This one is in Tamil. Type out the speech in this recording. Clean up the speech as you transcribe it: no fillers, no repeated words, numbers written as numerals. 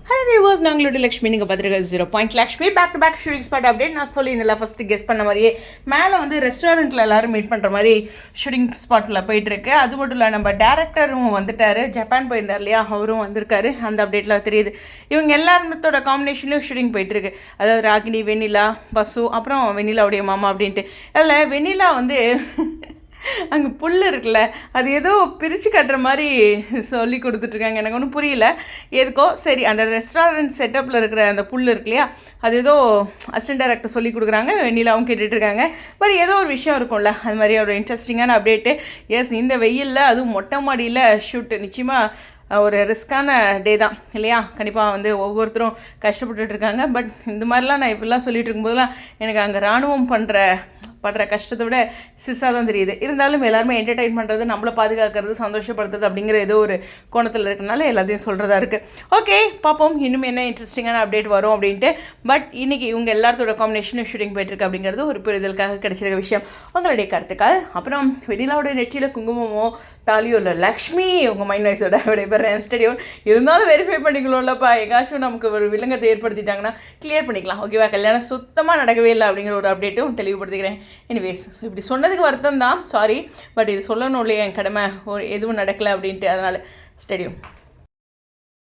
High viewers, நாங்களோட Lakshmi. நீங்கள் பார்த்துருக்க 0 Lakshmi back to back shooting spot update. நான் சொல்லியிருந்தில்ல ஃபஸ்ட்டு கெஸ் பண்ண மாதிரியே மேலே வந்து ரெஸ்டாரண்ட்டில் எல்லோரும் மீட் பண்ணுற மாதிரி ஷூட்டிங் ஸ்பாட்டில் போயிட்டுருக்கு. அது மட்டும் இல்லை, நம்ம டேரக்டரும் வந்துட்டார், ஜப்பான் போயிருந்தார் இல்லையா, அவரும் வந்திருக்காரு. அந்த அப்டேட்டில் தெரியுது இவங்க எல்லாருத்தோட காம்பினேஷன்லையும் ஷூட்டிங் போயிட்டுருக்கு. அதாவது ராகினி, வெண்ணிலா, பசு, அப்புறம் வெண்ணிலாவுடைய மாமா அப்படின்ட்டு. அதில் வெண்ணிலா வந்து அங்கே புல் இருக்குல்ல, அது ஏதோ பிரித்து கட்டுற மாதிரி சொல்லி கொடுத்துட்ருக்காங்க. எனக்கு ஒன்றும் புரியல எதுக்கோ. சரி, அந்த ரெஸ்டாரண்ட் செட்டப்பில் இருக்கிற அந்த புல் இருக்கு இல்லையா, அது ஏதோ அசிஸ்டன்ட் டைரக்டர் சொல்லி கொடுக்குறாங்க, வெண்ணிலாவும் கேட்டுட்ருக்காங்க. பட் ஏதோ ஒரு விஷயம் இருக்கும்ல, அது மாதிரி ஒரு இன்ட்ரெஸ்டிங்கான அப்டேட்டு. எஸ், இந்த வெயிலில் அதுவும் மொட்டை மாடியில் ஷூட்டு நிச்சயமாக ஒரு ரிஸ்க்கான டே தான் இல்லையா. கண்டிப்பாக வந்து ஒவ்வொருத்தரும் கஷ்டப்பட்டுட்ருக்காங்க. பட் இந்த மாதிரிலாம் நான் இப்படிலாம் சொல்லிட்டு இருக்கும்போதெல்லாம் எனக்கு அங்கே இராணுவம் படுற கஷ்டத்தை விட சிஸ்ஸாக தான் தெரியுது. இருந்தாலும் எல்லாருமே என்டர்டெயின் பண்ணுறது, நம்மளை பாதுகாக்கிறது, சந்தோஷப்படுத்துறது அப்படிங்கிற ஏதோ ஒரு கோணத்தில் இருக்கனால எல்லாத்தையும் சொல்கிறதா இருக்குது. ஓகே, பார்ப்போம் இன்னும் என்ன இன்ட்ரெஸ்டிங்கான அப்டேட் வரும் அப்படின்ட்டு. பட் இன்றைக்கி இவங்க எல்லாத்தோட காம்பினேஷனும் ஷூட்டிங் போயிட்டுருக்கு அப்படிங்கிறது ஒரு புரிதலுக்காக கிடைச்சிருக்க விஷயம். உங்களுடைய கருத்துக்கள். அப்புறம் வெண்ணிலாவோட நெற்றியில் குங்குமமோ தாலியோ இல்லை, லக்ஷ்மி உங்கள் மைண்ட் வாய்ஸோட விடைபெறேன் ஸ்டடியோ. இருந்தாலும் வெரிஃபை பண்ணிக்கலாம்லப்பா. எங்காச்சும் நமக்கு ஒரு விலங்கத்தை ஏற்படுத்திட்டாங்கன்னா கிளியர் பண்ணிக்கலாம். ஓகேவா, கல்யாணம் சுத்தமாக நடக்கவே இல்லை அப்படிங்கிற ஒரு அப்டேட்டும் தெளிவுபடுத்திக்கிறேன். எனிவேஸ், இப்படி சொன்னதுக்கு வருத்தம் தான், சாரி. பட் இது சொல்லணும் இல்லையா, என் கடமை, எதுவும் நடக்கலை அப்படின்ட்டு. அதனால் ஸ்டேடியம்.